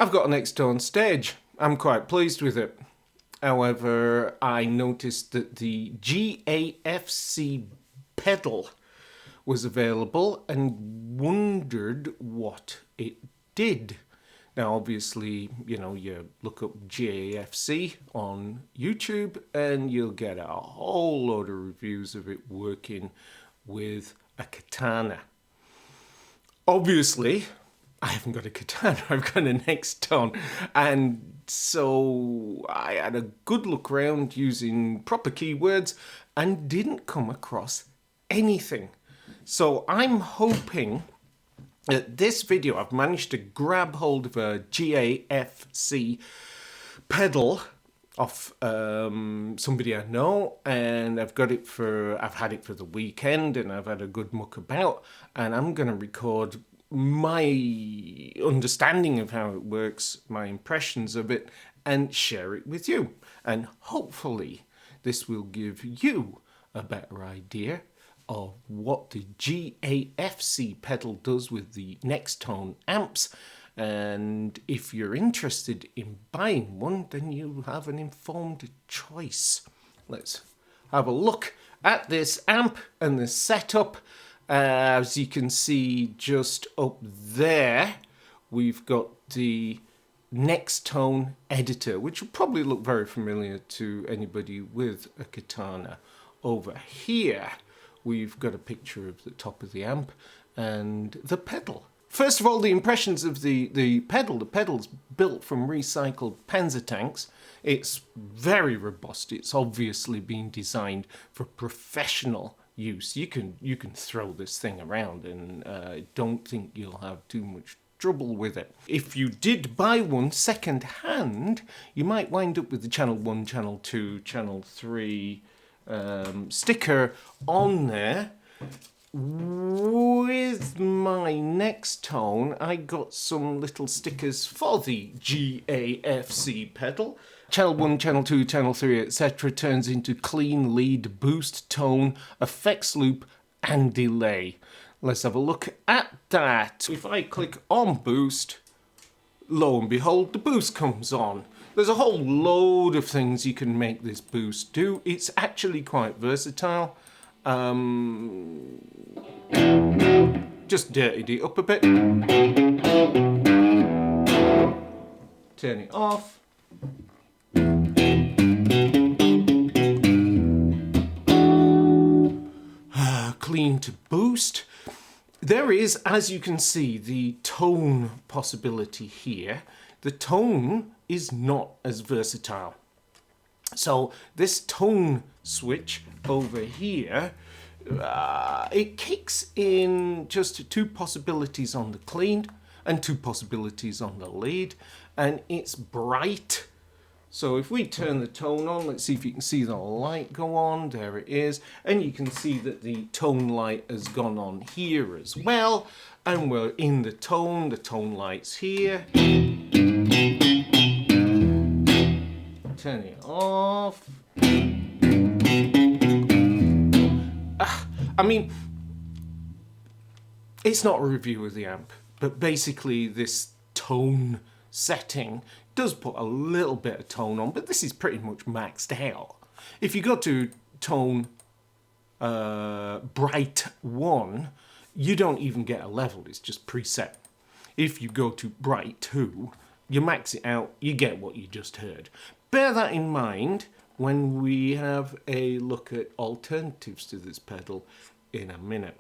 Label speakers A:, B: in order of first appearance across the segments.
A: I've got an Nextone stage. I'm quite pleased with it. However, I noticed that the GAFC pedal was available and wondered what it did. Now, obviously, you look up GAFC on YouTube and you'll get a whole load of reviews of it working with a katana. Obviously, I haven't got a katana, I've got a Nextone. And so I had a good look around using proper keywords and didn't come across anything. So I'm hoping that this video, I've managed to grab hold of a GAFC pedal off somebody I know, and I've had it for the weekend, and I've had a good muck about, and I'm going to record my understanding of how it works, my impressions of it, and share it with you. And hopefully this will give you a better idea of what the GAFC pedal does with the Nextone amps. And if you're interested in buying one, then you have an informed choice. Let's have a look at this amp and the setup. As you can see just up there, we've got the Nextone editor, which will probably look very familiar to anybody with a katana. Over here, we've got a picture of the top of the amp and the pedal. First of all, the impressions of the pedal. The pedal's built from recycled Panzer tanks. It's very robust. It's obviously been designed for professional use. You can throw this thing around and I don't think you'll have too much trouble with it. If you did buy one second hand, you might wind up with the channel 1, channel 2, channel 3 sticker on there. With my Nextone, I got some little stickers for the GAFC pedal. Channel 1, Channel 2, Channel 3, etc. turns into clean, lead, boost, tone, effects loop, and delay. Let's have a look at that. If I click on boost, lo and behold, the boost comes on. There's a whole load of things you can make this boost do. It's actually quite versatile. Just dirtied it up a bit. Turn it off. Clean to boost. There is, as you can see, the tone possibility here. The tone is not as versatile. So this tone switch over here, it kicks in just 2 possibilities on the clean and 2 possibilities on the lead, and it's bright. So if we turn the tone on, let's see if you can see the light go on. There it is. And you can see that the tone light has gone on here as well. And we're in the tone light's here. Turn it off. I mean, it's not a review of the amp, but basically this tone setting does put a little bit of tone on, but this is pretty much maxed out. If you go to tone bright 1, you don't even get a level, it's just preset. If you go to bright 2, you max it out, you get what you just heard. Bear that in mind when we have a look at alternatives to this pedal in a minute.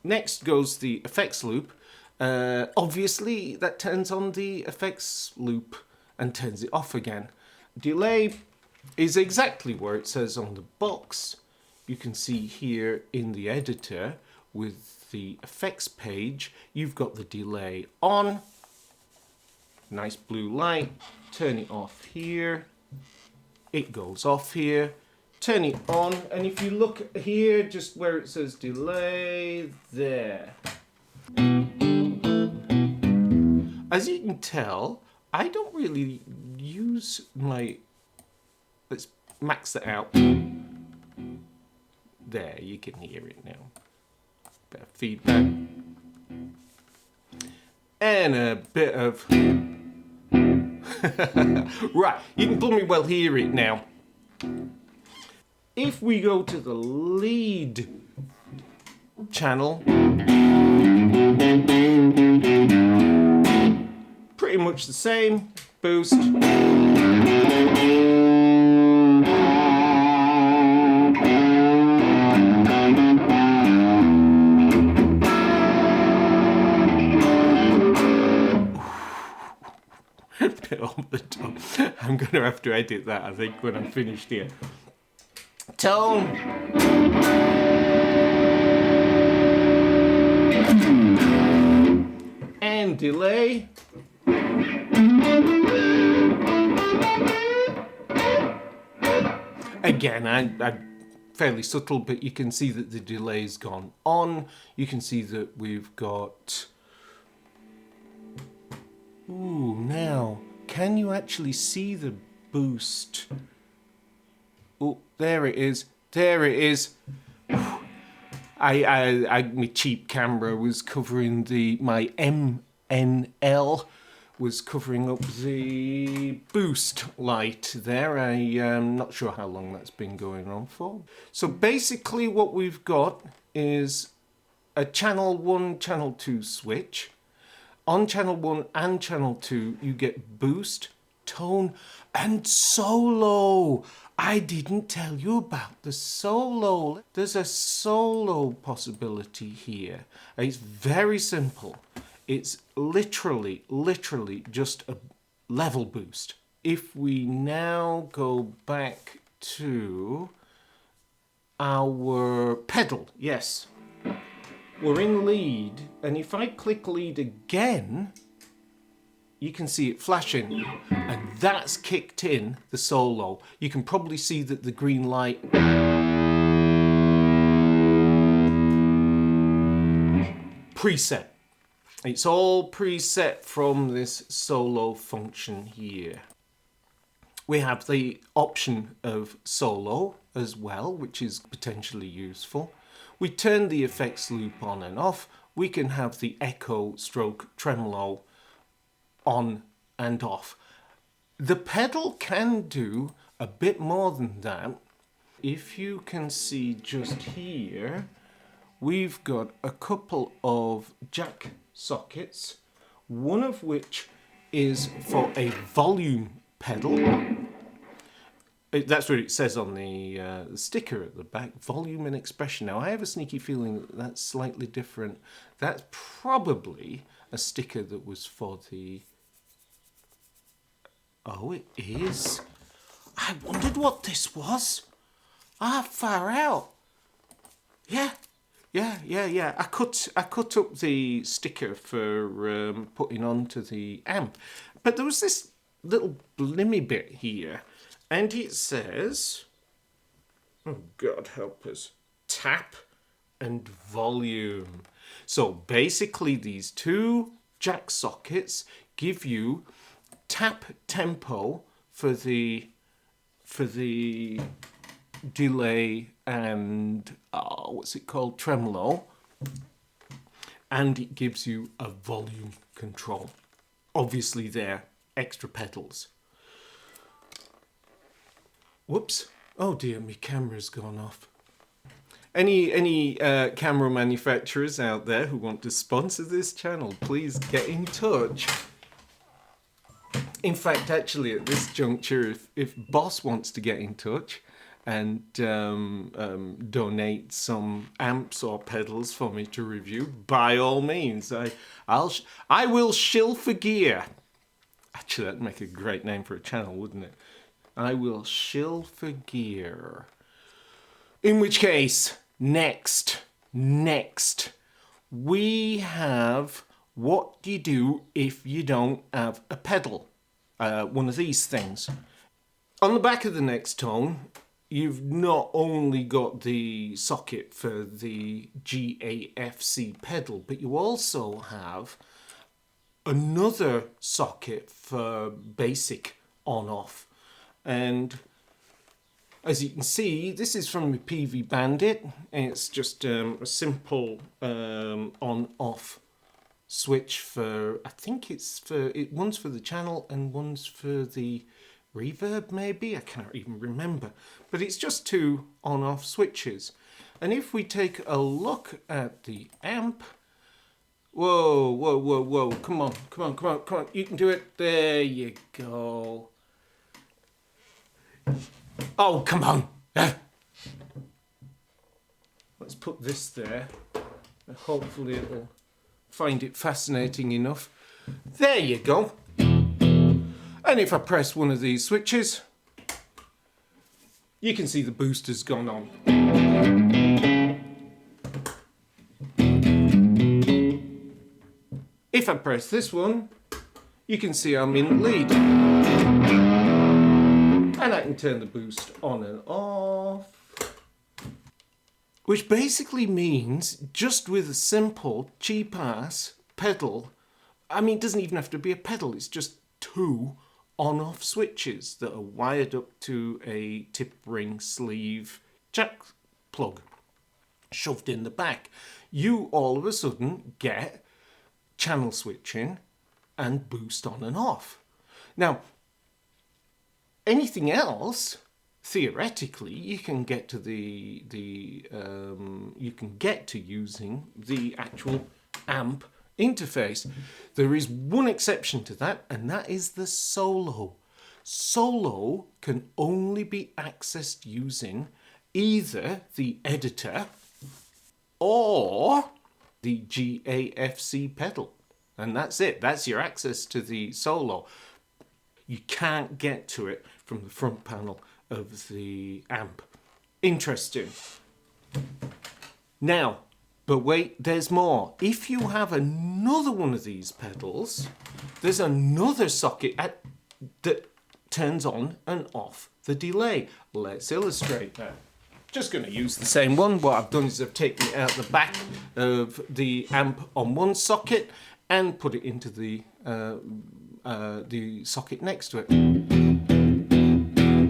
A: Next goes the effects loop. Obviously that turns on the effects loop and turns it off again. Delay is exactly where it says on the box. You can see here in the editor with the effects page, you've got the delay on. Nice blue light. Turn it off here. It goes off here. Turn it on, and if you look here, just where it says delay, there. As you can tell, I don't really use my... Let's max that out. There, you can hear it now. Bit of feedback. And a bit of... Right, you can blooming well hear it now. If we go to the lead channel, pretty much the same. Boost. Bit on the top. I'm going to have to edit that, I think, when I'm finished here. Tone. And delay. Again, I'm fairly subtle, but you can see that the delay's gone on. You can see that we've got... Ooh, now, can you actually see the boost? Oh, there it is. There it is. My cheap camera was covering my MNL was covering up the boost light there. I'm not sure how long that's been going on for. So basically what we've got is a channel 1, channel 2 switch. On channel 1 and channel 2 you get boost, tone and solo. I didn't tell you about the solo. There's a solo possibility here. It's very simple. It's literally just a level boost. If we now go back to our pedal, yes, we're in lead, and if I click lead again, you can see it flashing, and that's kicked in the solo. You can probably see that the green light preset. It's all preset from this solo function here. We have the option of solo as well, which is potentially useful. We turn the effects loop on and off. We can have the echo stroke tremolo on and off. The pedal can do a bit more than that. If you can see just here, we've got a couple of jack sockets, one of which is for a volume pedal. That's what it says on the sticker at the back, volume and expression. Now I have a sneaky feeling that that's slightly different. That's probably a sticker that was for the... Oh, it is. I wondered what this was. Ah, far out. Yeah. I cut up the sticker for putting onto the amp, but there was this little blimmy bit here, and it says, oh God help us, tap and volume. So basically these two jack sockets give you tap tempo for the delay and what's it called, tremolo, and it gives you a volume control. Obviously they're extra pedals. Whoops, oh dear, my camera's gone off. Any camera manufacturers out there who want to sponsor this channel, please get in touch. In fact, actually, at this juncture, if Boss wants to get in touch and donate some amps or pedals for me to review, by all means, I will shill for gear. Actually, that'd make a great name for a channel, wouldn't it? I will shill for gear. In which case, next, we have what do you do if you don't have a pedal? One of these things. On the back of the Nextone, you've not only got the socket for the GAFC pedal, but you also have another socket for basic on-off. And as you can see, this is from the PV Bandit, and it's just a simple on-off switch for, I think one's for the channel and one's for the reverb maybe, I can't even remember. But it's just two on-off switches. And if we take a look at the amp, whoa, whoa, whoa, whoa, come on, come on, come on, come on, you can do it. There you go. Oh, come on. Let's put this there. Hopefully it'll find it fascinating enough. There you go. And if I press one of these switches, you can see the booster's gone on. If I press this one, you can see I'm in lead. And I can turn the boost on and off. Which basically means, just with a simple, cheap-ass pedal, I mean, it doesn't even have to be a pedal, it's just two on-off switches that are wired up to a tip ring sleeve jack plug shoved in the back. You all of a sudden get channel switching and boost on and off. Now, anything else, theoretically, you can get to using the actual amp interface. There is one exception to that, and that is the solo. Solo can only be accessed using either the editor or the GAFC pedal. And that's it. That's your access to the solo. You can't get to it from the front panel of the amp. Interesting. Now, but wait, there's more. If you have another one of these pedals, there's another socket that turns on and off the delay. Let's illustrate that. Just going to use the same one. What I've done is I've taken it out the back of the amp on one socket and put it into the socket next to it.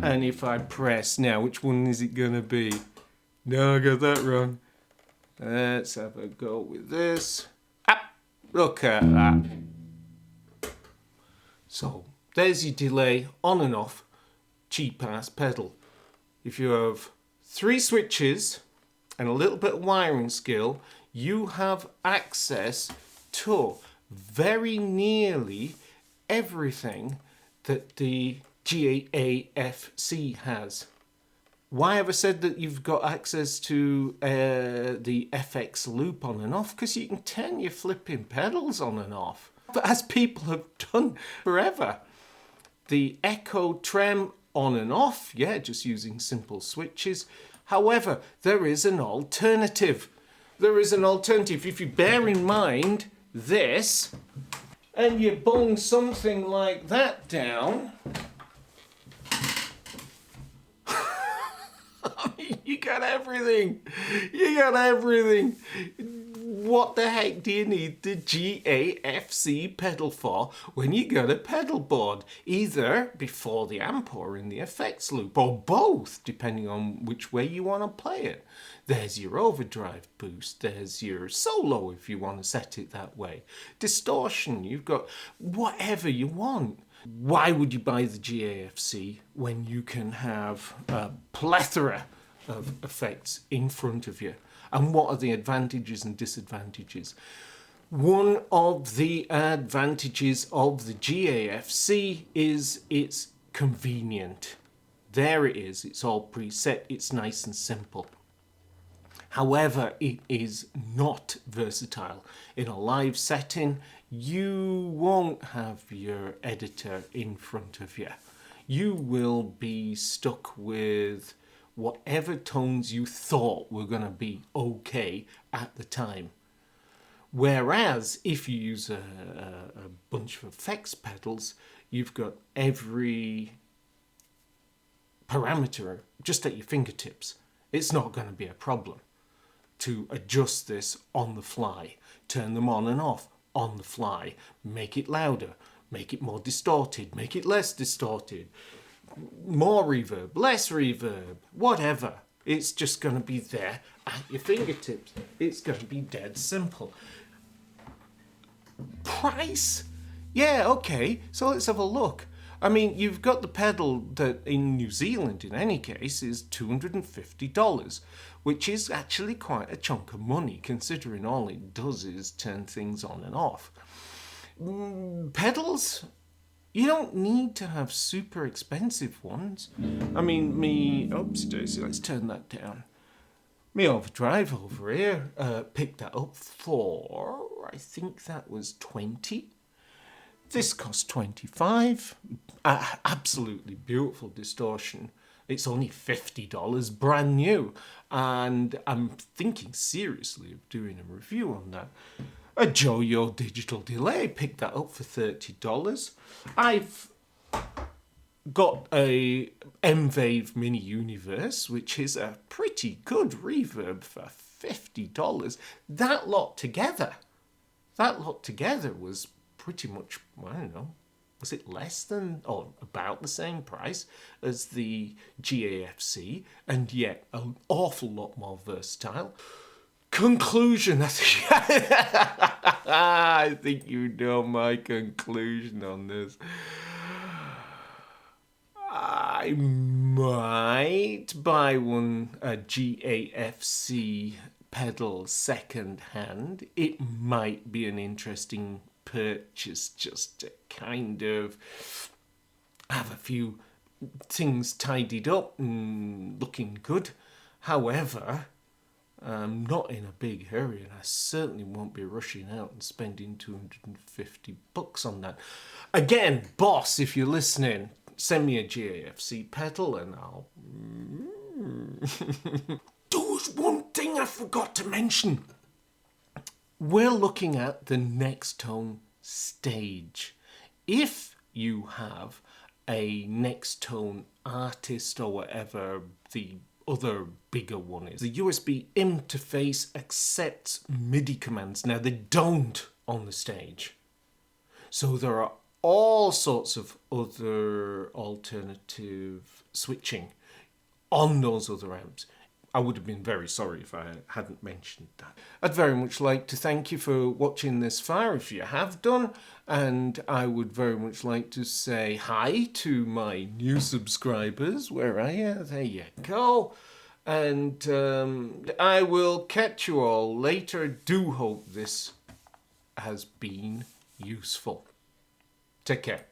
A: And if I press now, which one is it going to be? No, I got that wrong. Let's have a go with this. Ah, look at that. So there's your delay on and off cheap ass pedal. If you have 3 switches and a little bit of wiring skill, you have access to very nearly everything that the GAFC has. Why have I said that you've got access to the FX loop on and off? Because you can turn your flipping pedals on and off, but as people have done forever. The echo trem on and off, yeah, just using simple switches. However, there is an alternative. There is an alternative. If you bear in mind this, and you bung something like that down, you got everything. You got everything. What the heck do you need the GAFC pedal for when you got a pedal board? Either before the amp or in the effects loop, or both, depending on which way you want to play it. There's your overdrive boost. There's your solo if you want to set it that way. Distortion, you've got whatever you want. Why would you buy the GAFC when you can have a plethora of effects in front of you? And what are the advantages and disadvantages? One of the advantages of the GAFC is it's convenient. There it is. It's all preset. It's nice and simple. However, it is not versatile. In a live setting, you won't have your editor in front of you. You will be stuck with whatever tones you thought were going to be okay at the time. Whereas if you use a bunch of effects pedals, you've got every parameter just at your fingertips. It's not going to be a problem to adjust this on the fly, turn them on and off on the fly, make it louder, make it more distorted, make it less distorted, more reverb, less reverb, whatever. It's just going to be there at your fingertips. It's going to be dead simple. price? Yeah, okay, so let's have a look. I mean, you've got the pedal that in New Zealand, in any case, is $250, which is actually quite a chunk of money considering all it does is turn things on and off. Pedals? You don't need to have super expensive ones. I mean, oops, Daisy, let's turn that down. Me overdrive over here picked that up for, I think that was 20. This cost 25. Absolutely beautiful distortion. It's only $50 brand new. And I'm thinking seriously of doing a review on that. A Joyo digital delay, picked that up for $30. I've got a M-Wave Mini Universe, which is a pretty good reverb for $50. That lot together was pretty much, I don't know, was it less than or about the same price as the GAFC, and yet an awful lot more versatile. Conclusion. I think you know my conclusion on this. I might buy a GAFC pedal second hand. It might be an interesting purchase just to kind of have a few things tidied up and looking good. However, I'm not in a big hurry, and I certainly won't be rushing out and spending $250 on that. Again, boss, if you're listening, send me a GAFC pedal and I'll... There's one thing I forgot to mention. We're looking at the Nextone stage. If you have a Nextone artist or whatever the other bigger one is, the USB interface accepts MIDI commands. Now, they don't on the stage. So there are all sorts of other alternative switching on those other amps. I would have been very sorry if I hadn't mentioned that. I'd very much like to thank you for watching this far, if you have done, and I would very much like to say hi to my new subscribers. Where are you? There you go. And I will catch you all later. Do hope this has been useful. Take care.